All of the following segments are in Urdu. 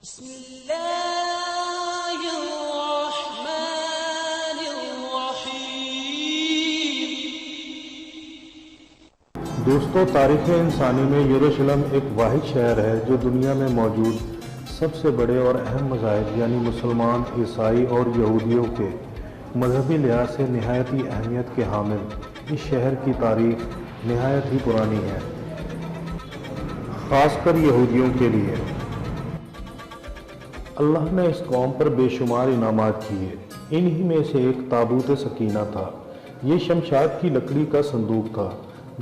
بسم اللہ الرحمن الرحیم۔ دوستو، تاریخ انسانی میں یروشلم ایک واحد شہر ہے جو دنیا میں موجود سب سے بڑے اور اہم مذاہب یعنی مسلمان، عیسائی اور یہودیوں کے مذہبی لحاظ سے نہایت ہی اہمیت کے حامل اس شہر کی تاریخ نہایت ہی پرانی ہے، خاص کر یہودیوں کے لیے۔ اللہ نے اس قوم پر بے شمار انعامات کیے، انہی میں سے ایک تابوت سکینہ تھا۔ یہ شمشاد کی لکڑی کا صندوق تھا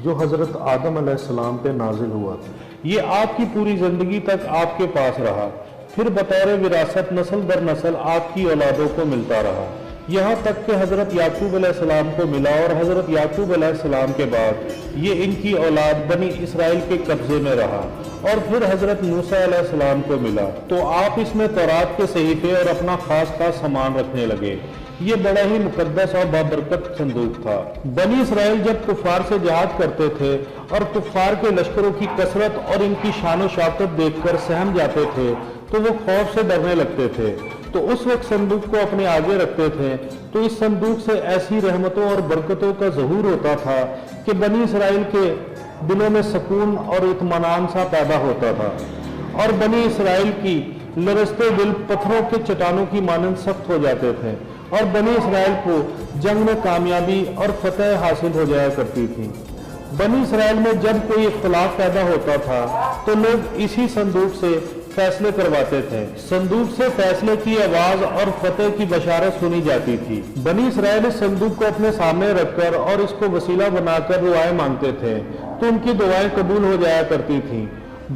جو حضرت آدم علیہ السلام پہ نازل ہوا۔ یہ آپ کی پوری زندگی تک آپ کے پاس رہا، پھر بطور وراثت نسل در نسل آپ کی اولادوں کو ملتا رہا، یہاں تک کہ حضرت یعقوب علیہ السلام کو ملا، اور حضرت یعقوب علیہ السلام کے بعد یہ ان کی اولاد بنی اسرائیل کے قبضے میں رہا، اور پھر حضرت موسیٰ علیہ السلام کو ملا تو آپ اس میں تورات کے صحیفے اور اپنا خاص سامان رکھنے لگے۔ یہ بڑا ہی مقدس اور بابرکت صندوق تھا۔ بنی اسرائیل جب کفار سے جہاد کرتے تھے اور کفار کے لشکروں کی کثرت اور ان کی شان و شوکت دیکھ کر سہم جاتے تھے تو وہ خوف سے ڈرنے لگتے تھے، تو اس وقت صندوق کو اپنے آگے رکھتے تھے، تو اس صندوق سے ایسی رحمتوں اور برکتوں کا ظہور ہوتا تھا کہ بنی اسرائیل کے دلوں میں سکون اور اطمینان سا پیدا ہوتا تھا، اور بنی اسرائیل کی لرزتے دل پتھروں کے چٹانوں کی مانند سخت ہو جاتے تھے، اور بنی اسرائیل کو جنگ میں کامیابی اور فتح حاصل ہو جایا کرتی تھی۔ بنی اسرائیل میں جب کوئی اختلاف پیدا ہوتا تھا تو لوگ اسی صندوق سے فیصلے کرواتے تھے۔ صندوق سے فیصلے کی آواز اور فتح کی بشارت سنی جاتی تھی۔ بنی اسرائیل اس صندوق کو اپنے سامنے رکھ کر اور اس کو وسیلہ بنا کر دعائیں مانگتے تھے تو ان کی دعائیں قبول ہو جایا کرتی تھیں،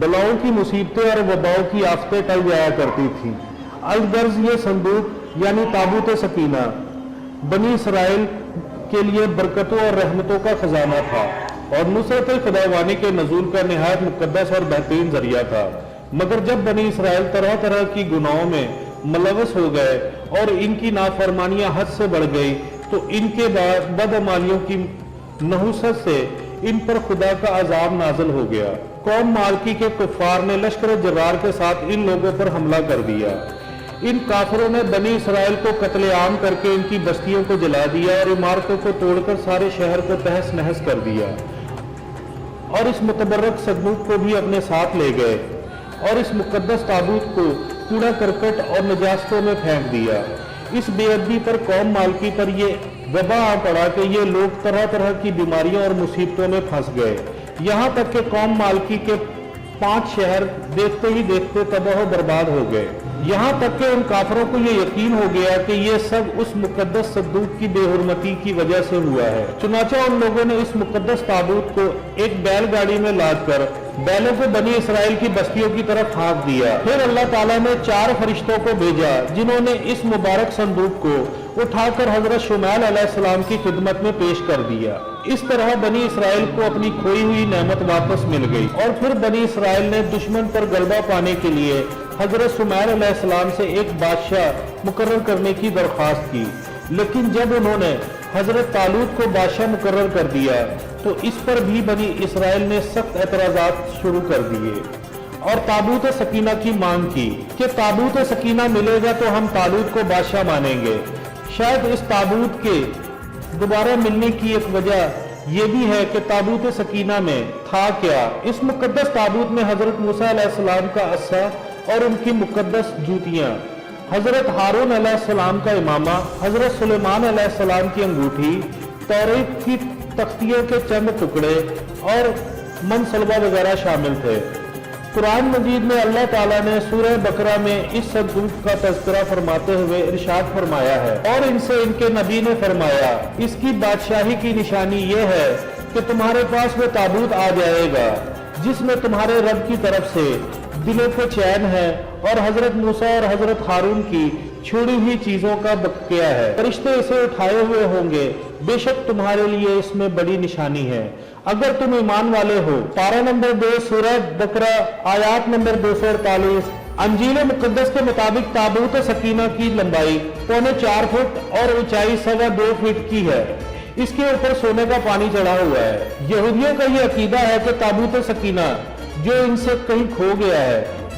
بلاؤں کی مصیبتیں اور وباؤں کی آفتیں ٹل جایا کرتی تھیں۔ الغرض یہ صندوق یعنی تابوت سکینہ بنی اسرائیل کے لیے برکتوں اور رحمتوں کا خزانہ تھا اور نصرت خداوندی کے نزول کا نہایت مقدس اور بہترین ذریعہ تھا۔ مگر جب بنی اسرائیل طرح طرح کی گناہوں میں ملوث ہو گئے اور ان کی نافرمانیاں حد سے بڑھ گئی تو ان کے بعد بدعمالیوں کی نحوست سے ان پر خدا کا عذاب نازل ہو گیا۔ قوم مالکی کے کفار نے لشکر جرار کے ساتھ ان لوگوں پر حملہ کر دیا۔ ان کافروں نے بنی اسرائیل کو قتل عام کر کے ان کی بستیوں کو جلا دیا اور عمارتوں کو توڑ کر سارے شہر کو تہس نہس کر دیا، اور اس متبرک صندوق کو بھی اپنے ساتھ لے گئے اور اس مقدس تابوت کو کوڑا کرکٹ اور نجاستوں میں پھینک دیا۔ اس بے ادبی پر قوم مالکی پر یہ وبا آ پڑا کہ یہ لوگ طرح طرح کی بیماریوں اور مصیبتوں میں پھنس گئے، یہاں تک کہ قوم مالکی کے 5 شہر دیکھتے ہی دیکھتے تباہ و برباد ہو گئے، یہاں تک کہ ان کافروں کو یہ یقین ہو گیا کہ یہ سب اس مقدس صندوق کی بے حرمتی کی وجہ سے ہوا ہے۔ چنانچہ ان لوگوں نے اس مقدس تابوت کو ایک بیل گاڑی میں لاد کر بیلوں کو بنی اسرائیل کی بستیوں کی طرف پھینک دیا۔ پھر اللہ تعالیٰ نے 4 فرشتوں کو بھیجا جنہوں نے اس مبارک صندوق کو اٹھا کر حضرت شمعیل علیہ السلام کی خدمت میں پیش کر دیا۔ اس طرح بنی اسرائیل کو اپنی کھوئی ہوئی نعمت واپس مل گئی، اور پھر بنی اسرائیل نے دشمن پر غلبہ پانے کے لیے حضرت شمعیل علیہ السلام سے ایک بادشاہ مقرر کرنے کی درخواست کی، لیکن جب انہوں نے حضرت طالوت کو بادشاہ مقرر کر دیا تو اس پر بھی بنی اسرائیل نے سخت اعتراضات شروع کر دیے اور تابوت سکینہ کی مانگ کی کہ تابوت سکینہ ملے گا تو ہم طالوت کو بادشاہ مانیں گے۔ شاید اس تابوت کے دوبارہ ملنے کی ایک وجہ یہ بھی ہے کہ تابوت سکینہ میں تھا کیا۔ اس مقدس تابوت میں حضرت موسیٰ علیہ السلام کا عصا اور ان کی مقدس جوتیاں، حضرت ہارون علیہ السلام کا امامہ، حضرت سلیمان علیہ السلام کی انگوٹھی، توریت کی تختیوں کے چند ٹکڑے اور منصلبہ وغیرہ شامل تھے۔ قرآن مجید میں اللہ تعالیٰ نے سورہ بقرہ میں اس صندوق کا تذکرہ فرماتے ہوئے ارشاد فرمایا ہے، اور ان سے ان کے نبی نے فرمایا، اس کی بادشاہی کی نشانی یہ ہے کہ تمہارے پاس وہ تابوت آ جائے گا جس میں تمہارے رب کی طرف سے دلوں کو چین ہے اور حضرت موسیٰ اور حضرت ہارون کی چھوڑی ہوئی چیزوں کا بقیہ ہے۔ فرشتے اسے اٹھائے ہوئے ہوں گے، بے شک تمہارے لیے اس میں بڑی نشانی ہے اگر تم ایمان والے ہو۔ پارہ نمبر 2 سورہ بقرہ آیات نمبر 248۔ انجیل مقدس کے مطابق تابوت سکینہ کی لمبائی 4.25 فٹ اور اونچائی 2.25 فٹ کی ہے۔ اس کے اوپر سونے کا پانی چڑھا ہوا ہے۔ یہودیوں کا یہ عقیدہ ہے کہ تابوت سکینہ جو ان سے کہیں کھو گیا ہے